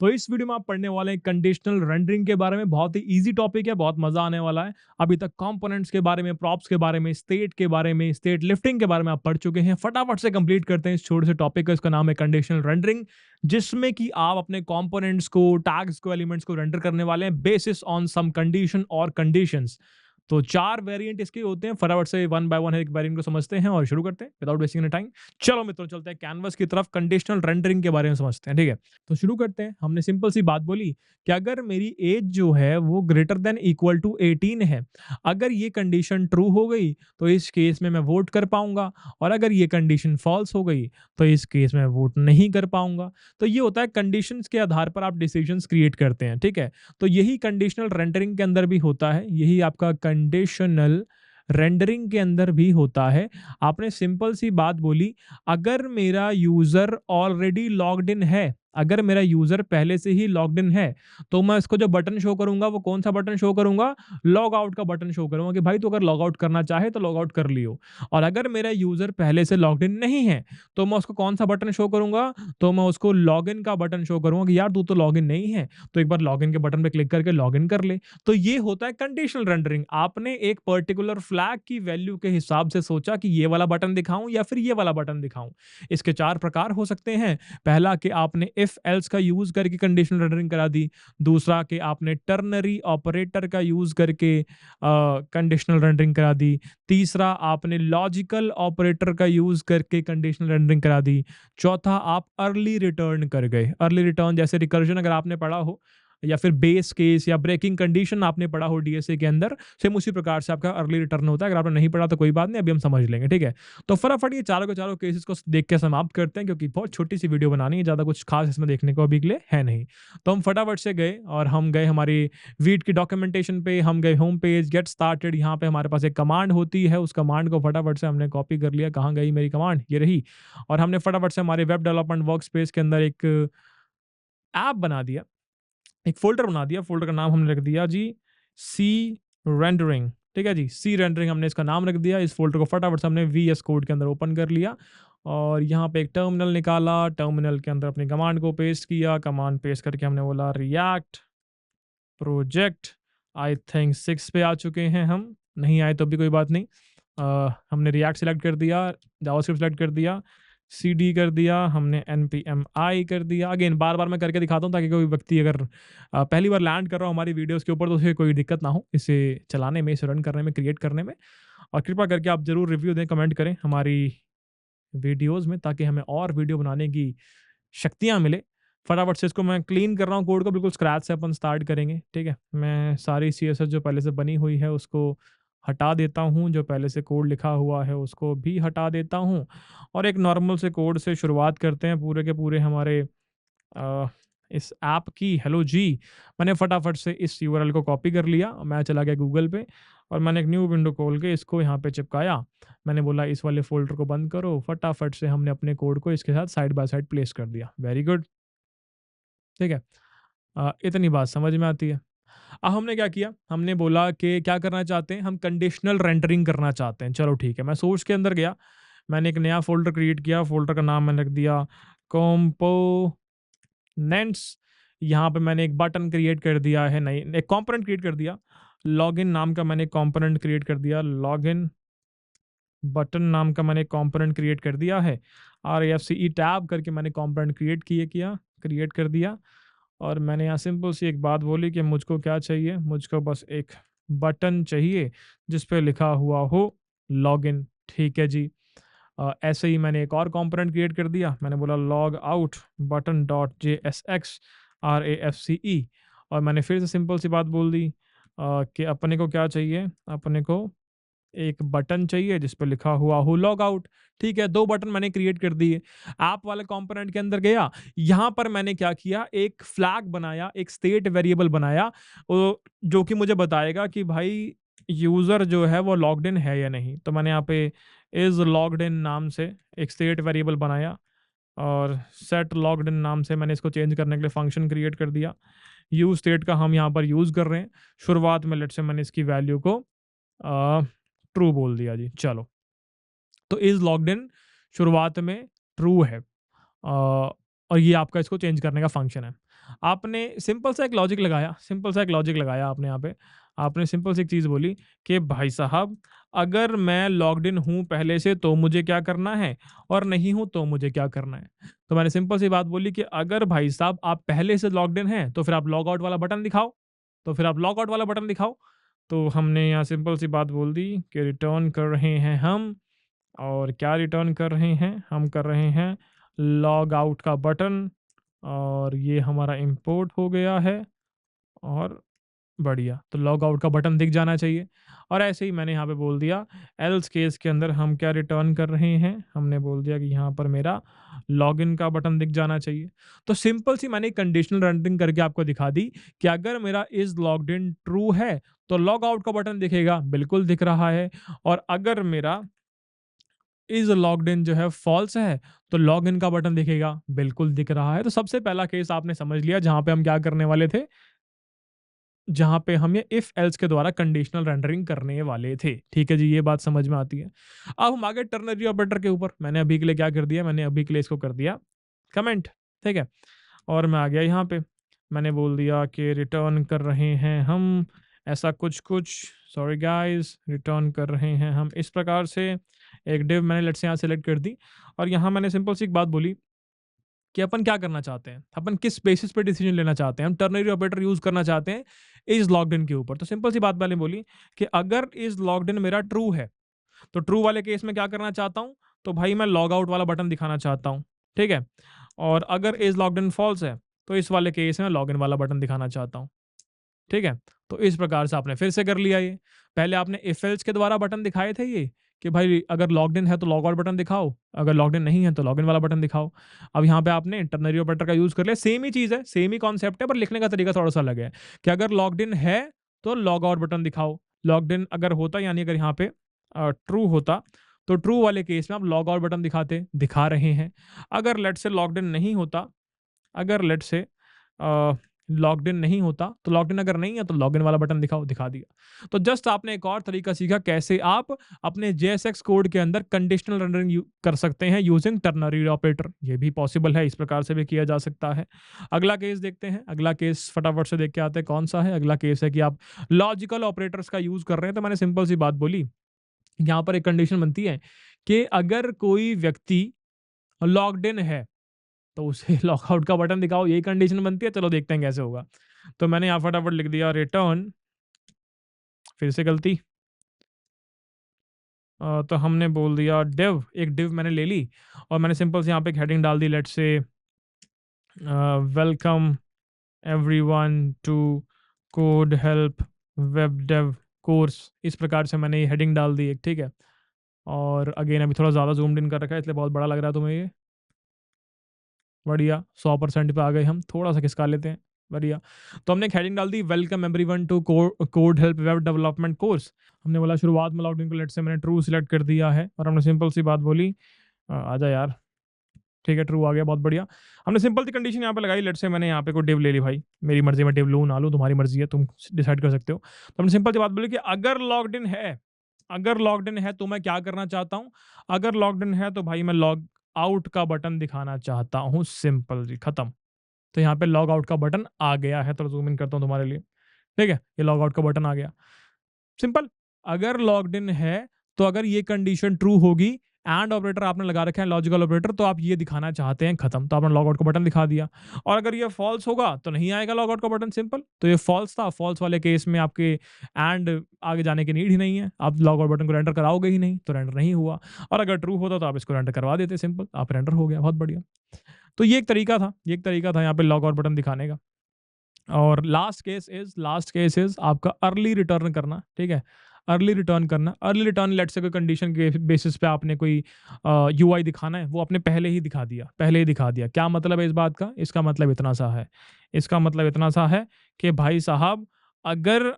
तो इस वीडियो में आप पढ़ने वाले हैं कंडीशनल रेंडरिंग के बारे में। बहुत ही इजी टॉपिक है, बहुत मजा आने वाला है। अभी तक कंपोनेंट्स के बारे में, प्रॉप्स के बारे में, स्टेट के बारे में, स्टेट लिफ्टिंग के बारे में आप पढ़ चुके हैं। फटाफट से कंप्लीट करते हैं इस छोटे से टॉपिक का। इसका नाम है कंडीशनल रेंडरिंग, जिसमें कि आप अपने कंपोनेंट्स को, टैग्स को, एलिमेंट्स को रेंडर करने वाले हैं बेसिस ऑन सम कंडीशन और कंडीशंस। तो 4 वेरिएंट इसके होते हैं। फटाफट से वन बाय वन एक वेरिएंट को समझते हैं और शुरू करते हैं विदाउट वेस्टिंग एनी टाइम। चलो मित्रों, चलते हैं कैनवस की तरफ, कंडीशनल रेंडरिंग के बारे में समझते हैं। ठीक है, तो शुरू करते हैं। हमने सिंपल सी बात बोली कि अगर मेरी एज जो है वो ग्रेटर देन इक्वल टू 18 है, अगर ये कंडीशन ट्रू हो गई तो इस केस में मैं वोट कर पाऊंगा, और अगर ये कंडीशन फॉल्स हो गई तो इस केस में वोट नहीं कर पाऊंगा। तो ये होता है कंडीशंस के आधार पर आप डिसीजंस क्रिएट करते हैं। ठीक है, तो यही कंडीशनल रेंडरिंग के अंदर भी होता है, यही आपका कंडीशनल रेंडरिंग के अंदर भी होता है। आपने सिंपल सी बात बोली, अगर मेरा यूजर ऑलरेडी लॉग्ड इन है, अगर मेरा यूजर पहले से ही लॉग्ड इन है, तो मैं इसको जो बटन शो करूंगा वो कौन सा बटन शो करूंगा? लॉग आउट का बटन शो करूंगा कि भाई तू अगर लॉग आउट करना चाहे तो लॉग आउट कर लियो। और अगर मेरा यूजर पहले से लॉग्ड इन नहीं है, तो मैं उसको कौन सा बटन शो करूंगा? तो मैं उसको लॉग इन का बटन शो करूंगा कि यार तू तो लॉग इन नहीं है, तो एक बार लॉग इन के बटन पे क्लिक करके लॉग इन कर ले। तो ये होता है कंडीशनल रेंडरिंग। आपने एक पर्टिकुलर फ्लैग की वैल्यू के हिसाब से सोचा कि ये वाला बटन दिखाऊं या फिर ये वाला बटन दिखाऊं। इसके 4 प्रकार हो सकते हैं। पहला कि आपने इफ एल्स का यूज करके कंडीशनल रेंडरिंग करा दी। दूसरा कि आपने टर्नरी ऑपरेटर का यूज करके कंडीशनल रेंडरिंग करा दी। तीसरा आपने लॉजिकल ऑपरेटर का यूज करके कंडीशनल रेंडरिंग करा दी। चौथा आप अर्ली रिटर्न कर गए। अर्ली रिटर्न जैसे रिकर्जन अगर आपने पढ़ा हो, या फिर बेस केस या ब्रेकिंग कंडीशन आपने पढ़ा हो डीएसए के अंदर, सेम उसी प्रकार से आपका अर्ली रिटर्न होता है। अगर आपने नहीं पढ़ा तो कोई बात नहीं, अभी हम समझ लेंगे। ठीक है, तो फटाफट ये चारों के चारों केसेस को देख के समाप्त करते हैं, क्योंकि बहुत छोटी सी वीडियो बनानी है, ज़्यादा कुछ खास इसमें देखने को अभी के लिए है नहीं। तो हम फटाफट से गए और हम गए हमारी वीट की डॉक्यूमेंटेशन पे, हम गए होम पेज गेट स्टार्टेड। यहाँ पे हमारे पास एक कमांड होती है, उस कमांड को फटाफट से हमने कॉपी कर लिया। कहाँ गई मेरी कमांड? ये रही। और हमने फटाफट से हमारे वेब डेवलपमेंट वर्क स्पेस के अंदर एक ऐप बना दिया, एक फ़ोल्डर बना दिया। फ़ोल्डर का नाम हमने रख दिया जी सी रेंडरिंग। ठीक है जी, सी रेंडरिंग हमने इसका नाम रख दिया। इस फ़ोल्डर को फटाफट से हमने वीएस कोड के अंदर ओपन कर लिया और यहाँ पे एक टर्मिनल निकाला। टर्मिनल के अंदर अपनी कमांड को पेस्ट किया। कमांड पेस्ट करके हमने बोला रिएक्ट प्रोजेक्ट। आई थिंक 6 पे आ चुके हैं हम, नहीं आए तो भी कोई बात नहीं। हमने रिएक्ट सेलेक्ट कर दिया, जावास्क्रिप्ट सेलेक्ट कर दिया, सीडी कर दिया, हमने npm i कर दिया। अगेन बार बार मैं करके दिखाता हूँ ताकि कोई व्यक्ति अगर पहली बार लैंड कर रहा हो हमारी वीडियोस के ऊपर तो उसे कोई दिक्कत ना हो इसे चलाने में, इसे रन करने में, क्रिएट करने में। और कृपया करके आप जरूर रिव्यू दें, कमेंट करें हमारी वीडियोस में, ताकि हमें और वीडियो बनाने की शक्तियाँ मिले। फटाफट से इसको मैं क्लीन कर रहा हूँ कोड को, बिल्कुल स्क्रैच से अपन स्टार्ट करेंगे। ठीक है, मैं सारी सीएसएस जो पहले से बनी हुई है उसको हटा देता हूँ, जो पहले से कोड लिखा हुआ है उसको भी हटा देता हूँ, और एक नॉर्मल से कोड से शुरुआत करते हैं पूरे के पूरे हमारे अ, इस ऐप की। हेलो जी, मैंने फटाफट से इस यूआरएल को कॉपी कर लिया, मैं चला गया गूगल पे और मैंने एक न्यू विंडो खोल के इसको यहाँ पे चिपकाया। मैंने बोला इस वाले फ़ोल्डर को बंद करो। फटाफट से हमने अपने कोड को इसके साथ साइड बाय साइड प्लेस कर दिया। Very good. ठीक है, इतनी बात समझ में आती है। अब हमने क्या किया, हमने बोला कि क्या करना चाहते हैं, हम कंडीशनल रेंडरिंग करना चाहते हैं। चलो ठीक है, मैं सोर्स के अंदर गया, मैंने एक नया फ़ोल्डर क्रिएट किया। फ़ोल्डर का नाम मैंने रख दिया कंपोनेंट्स। यहाँ पे मैंने एक बटन क्रिएट कर दिया है, नहीं एक कंपोनेंट क्रिएट कर दिया। लॉगिन नाम का मैंने कंपोनेंट क्रिएट कर दिया। लॉगिन बटन नाम का मैंने कंपोनेंट क्रिएट कर दिया है। RAFCE टैब करके मैंने कंपोनेंट क्रिएट कर दिया। और मैंने यहाँ सिंपल सी एक बात बोली कि मुझको क्या चाहिए, मुझको बस एक बटन चाहिए जिस पे लिखा हुआ हो लॉगिन। ठीक है जी। ऐसे ही मैंने एक और कंपोनेंट क्रिएट कर दिया। मैंने बोला log out button dot JSX RAFCE। और मैंने फिर से सिंपल सी बात बोल दी कि अपने को क्या चाहिए, अपने को एक बटन चाहिए जिस पे लिखा हुआ हो लॉग आउट। ठीक है, 2 बटन मैंने क्रिएट कर दिए। ऐप वाले कंपोनेंट के अंदर गया, यहाँ पर मैंने क्या किया, एक फ्लैग बनाया, एक स्टेट वेरिएबल बनाया जो कि मुझे बताएगा कि भाई यूजर जो है वो लॉग्ड इन है या नहीं। तो मैंने यहाँ पे इज लॉग्ड इन नाम से एक स्टेट वेरिएबल बनाया, और सेट लॉग्ड इन नाम से मैंने इसको चेंज करने के लिए फंक्शन क्रिएट कर दिया। यूज स्टेट का हम यहाँ पर यूज कर रहे हैं। शुरुआत में लेट से मैंने इसकी वैल्यू को ट्रू बोल दिया जी। चलो, तो इज लॉग्ड इन शुरुआत में ट्रू है, और ये आपका इसको चेंज करने का फंक्शन है। आपने सिंपल सा एक लॉजिक लगाया, सिंपल सा एक लॉजिक लगाया आपने यहाँ पे। आपने सिंपल सी एक चीज़ बोली कि भाई साहब, अगर मैं लॉग्ड इन हूँ पहले से तो मुझे क्या करना है, और नहीं हूँ तो मुझे क्या करना है। तो मैंने सिंपल सी बात बोली कि अगर भाई साहब आप पहले से लॉग्ड इन हैं, तो फिर आप लॉग आउट वाला बटन दिखाओ, तो फिर आप लॉग आउट वाला बटन दिखाओ। तो हमने यहाँ सिंपल सी बात बोल दी कि रिटर्न कर रहे हैं हम, और क्या रिटर्न कर रहे हैं? हम कर रहे हैं लॉग आउट का बटन, और ये हमारा इंपोर्ट हो गया है, और बढ़िया। तो लॉग आउट का बटन दिख जाना चाहिए। और ऐसे ही मैंने यहाँ पे बोल दिया एल्स केस के अंदर हम क्या रिटर्न कर रहे हैं, हमने बोल दिया कि यहाँ पर मेरा लॉगिन का बटन दिख जाना चाहिए। तो सिंपल सी मैंने कंडीशनल रनिंग करके आपको दिखा दी कि अगर मेरा इज लॉग्ड इन ट्रू है तो लॉग आउट का बटन दिखेगा, बिल्कुल दिख रहा है। और अगर मेरा इज लॉग्ड इन जो है फॉल्स है तो लॉग इन का बटन दिखेगा, बिल्कुल दिख रहा है। तो सबसे पहला केस आपने समझ लिया जहां पे हम क्या करने वाले थे, जहाँ पे हम ये इफ एल्स के द्वारा कंडीशनल रेंडरिंग करने वाले थे। ठीक है जी, ये बात समझ में आती है। अब हम आगे टर्नरी ऑपरेटर के ऊपर। मैंने अभी के लिए क्या कर दिया, मैंने अभी के लिए इसको कर दिया कमेंट, ठीक है। और मैं आ गया यहाँ पे, मैंने बोल दिया कि रिटर्न कर रहे हैं हम ऐसा कुछ कुछ, सॉरी गाइस, रिटर्न कर रहे हैं हम इस प्रकार से। एक डिव मैंने लेट्स से यहाँ सेलेक्ट कर दी, और यहाँ मैंने सिंपल सी एक बात बोली कि अपन क्या करना चाहते हैं, अपन किस बेसिस पे डिसीजन लेना चाहते हैं। हम टर्नरी ऑपरेटर यूज करना चाहते हैं इज लॉग्ड इन के ऊपर। तो सिंपल सी बात मैंने बोली कि अगर इज लॉग्ड इन मेरा ट्रू है तो ट्रू वाले केस में क्या करना चाहता हूं, तो भाई मैं लॉग आउट वाला बटन दिखाना चाहता हूं, ठीक है। और अगर इज लॉग्ड इन फॉल्स है तो इस वाले केस में लॉग इन वाला बटन दिखाना चाहता हूं, ठीक है। तो इस प्रकार से आपने फिर से कर लिया ये। पहले आपने इफ एल्स के द्वारा बटन दिखाए थे ये कि भाई अगर लॉग्ड इन है तो लॉग आउट बटन दिखाओ, अगर लॉग्ड इन नहीं है तो लॉग इन वाला बटन दिखाओ। अब यहाँ पे आपने टर्नरी ऑपरेटर का यूज कर लिया, सेम ही चीज है, सेम ही कॉन्सेप्ट है, पर लिखने का तरीका थोड़ा सा अलग है कि अगर लॉग्ड इन है तो लॉग आउट बटन दिखाओ। लॉग्ड इन अगर होता, यानी अगर यहाँ पे ट्रू होता तो ट्रू वाले केस में आप लॉग आउट बटन दिखाते, दिखा रहे हैं। अगर लेट से लॉग्ड इन नहीं होता, अगर लेट से लॉग्ड इन नहीं होता तो लॉग्ड इन अगर नहीं है तो लॉगिन वाला बटन दिखाओ, दिखा दिया। तो जस्ट आपने एक और तरीका सीखा कैसे आप अपने JSX कोड के अंदर कंडीशनल रेंडरिंग कर सकते हैं यूजिंग टर्नरी ऑपरेटर। ये भी पॉसिबल है, इस प्रकार से भी किया जा सकता है। अगला केस देखते हैं, अगला केस फटाफट से देख के आते हैं कौन सा है। अगला केस है कि आप लॉजिकल ऑपरेटर्स का यूज कर रहे हैं। तो मैंने सिंपल सी बात बोली, यहाँ पर एक कंडीशन बनती है कि अगर कोई व्यक्ति लॉग्ड इन है तो उसे लॉकआउट का बटन दिखाओ, यही कंडीशन बनती है। चलो देखते हैं कैसे होगा। तो मैंने यहाँ फटाफट लिख दिया रिटर्न, फिर से गलती। तो हमने बोल दिया डिव, एक डिव मैंने ले ली, और मैंने सिंपल से यहाँ पे एक हेडिंग डाल दी, let's say welcome everyone to code help web dev course. इस प्रकार से मैंने ये हेडिंग डाल दी एक, ठीक है। और अगेन अभी थोड़ा ज़्यादा जूम्ड इन कर रखा है इसलिए बहुत बड़ा लग रहा है तुम्हें ये। बढ़िया, 100% पे आ गए हम, थोड़ा सा खिसका लेते हैं। बढ़िया। तो हमने एक हेडिंग डाल दी, welcome everyone to code help web development course. हमने बोला शुरुआत में लॉगिन को लेट से मैंने ट्रू सिलेक्ट कर दिया है, और हमने सिंपल सी बात बोली आजा यार, ठीक है, ट्रू आ गया, बहुत बढ़िया। हमने सिंपल सी कंडीशन यहाँ पे लगाई, लेट से मैंने यहाँ पे कोई डिव ले ली भाई, मेरी मर्जी में डिव लूँ ना लूँ तुम्हारी मर्जी है, तुम डिसाइड कर सकते हो। तो हमने सिंपल सी बात बोली कि अगर लॉग्ड इन है, अगर लॉग्ड इन है तो मैं क्या करना चाहता हूँ, अगर लॉग्ड इन है तो भाई मैं लॉग आउट का बटन दिखाना चाहता हूँ, सिंपल जी, खत्म। तो यहाँ पे लॉग आउट का बटन आ गया है, तो जूम इन करता हूँ तुम्हारे लिए, ठीक है। ये लॉग आउट का बटन आ गया, सिंपल। अगर लॉग्ड इन है तो अगर ये कंडीशन ट्रू होगी, एंड ऑपरेटर आपने लगा रखा है लॉजिकल ऑपरेटर, तो आप ये दिखाना चाहते हैं, खत्म। तो आपने लॉग आउट का बटन दिखा दिया। और अगर ये फॉल्स होगा तो नहीं आएगा लॉग आउट का बटन, सिंपल। तो ये फॉल्स था, फॉल्स वाले केस में आपके एंड आगे जाने की नीड ही नहीं है, आप लॉग आउट बटन को रेंडर कराओगे ही नहीं, तो रेंडर नहीं हुआ। और अगर ट्रू होता तो आप इसको रेंडर करवा देते, सिंपल, आप रेंडर हो गया, बहुत बढ़िया। तो ये एक तरीका था, ये एक तरीका था यहाँ पे लॉग आउट बटन दिखाने का। और लास्ट केस इज आपका अर्ली रिटर्न करना, ठीक है। अर्ली रिटर्न करना, अर्ली रिटर्न लेट से कोई कंडीशन के बेसिस पे आपने कोई यूआई दिखाना है, वो आपने पहले ही दिखा दिया, पहले ही दिखा दिया। क्या मतलब है इस बात का, इसका मतलब इतना सा है, इसका मतलब इतना सा है कि भाई साहब, अगर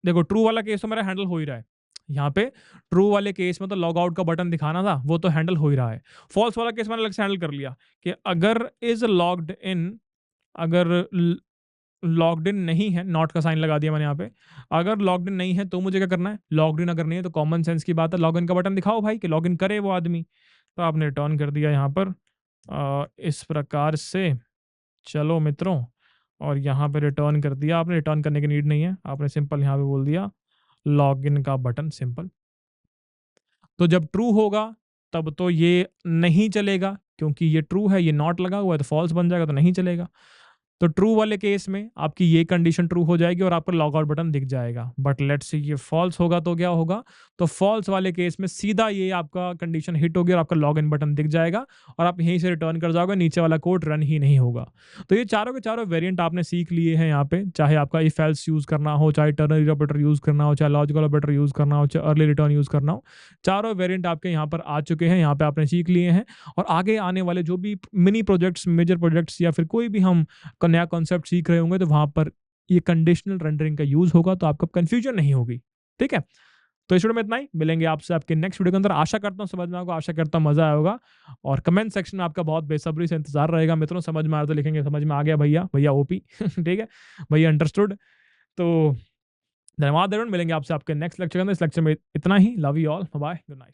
देखो ट्रू वाला केस तो मेरा हैंडल हो ही रहा है, यहाँ पे ट्रू वाले केस में तो लॉग आउट का बटन दिखाना था, वो तो हैंडल हो ही रहा है। फॉल्स वाला केस मैंने अलग से हैंडल कर लिया कि अगर इज लॉग्ड इन, अगर लॉग्ड इन नहीं है, नॉट का साइन लगा दिया मैंने यहाँ पे। अगर लॉग्ड इन नहीं है तो मुझे क्या करना है, लॉग्ड इन अगर नहीं है तो कॉमन सेंस की बात है, लॉग इन का बटन दिखाओ भाई कि लॉग इन करे वो आदमी। तो आपने रिटर्न कर दिया यहाँ पर इस प्रकार से। चलो मित्रों, और यहाँ पे रिटर्न कर दिया आपने। रिटर्न करने की नीड नहीं है, आपने सिंपल यहाँ पे बोल दिया लॉगिन का बटन, सिंपल। तो जब ट्रू होगा तब तो ये नहीं चलेगा, क्योंकि ये ट्रू है, ये नॉट लगा हुआ है, तो फॉल्स बन जाएगा, तो नहीं चलेगा। तो ट्रू वाले केस में आपकी ये कंडीशन ट्रू हो जाएगी और आपका लॉग आउट बटन दिख जाएगा। बट लेट्स सी ये फॉल्स होगा तो क्या होगा? तो फॉल्स वाले केस में सीधा ये आपका कंडीशन हिट होगी और आपका लॉग इन बटन दिख जाएगा और आप यहीं से रिटर्न कर जाओगे, नीचे वाला कोड रन ही नहीं होगा। तो ये चारों के चारों वेरिएंट आपने सीख लिए हैं यहाँ पे, चाहे आपका इफ एल्स यूज करना हो, चाहे टर्नरी ऑपरेटर यूज करना हो, चाहे लॉजिकल ऑपरेटर यूज करना हो, चाहे अर्ली रिटर्न यूज करना हो। चारों वेरिएंट आपके यहाँ पर आ चुके हैं, यहाँ पे आपने सीख लिए हैं। और आगे आने वाले जो भी मिनी प्रोजेक्ट्स, मेजर प्रोजेक्ट्स या फिर कोई भी हम नया कॉन्सेप्ट सीख रहे होंगे, तो वहां पर ये कंडीशनल रेंडरिंग का यूज होगा, तो आपको कंफ्यूजन नहीं होगी। ठीक है, तो इस वीडियो में इतना ही। मिलेंगे आपसे आपके नेक्स्ट वीडियो के अंदर। आशा करता हूँ समझ में आएगा, आशा करता हूँ मजा आया होगा। और कमेंट सेक्शन में आपका बहुत बेसब्री से इंतजार रहेगा मित्रों। समझ में आ रहा तो लिखेंगे समझ में आ गया भैया, भैया ओपी ठीक है भैया, अंडरस्टूड। तो धन्यवाद एवरीवन, मिलेंगे आपसे आपके नेक्स्ट लेक्चर के अंदर। इस लेक्चर में इतना ही। Love you all, bye, good night.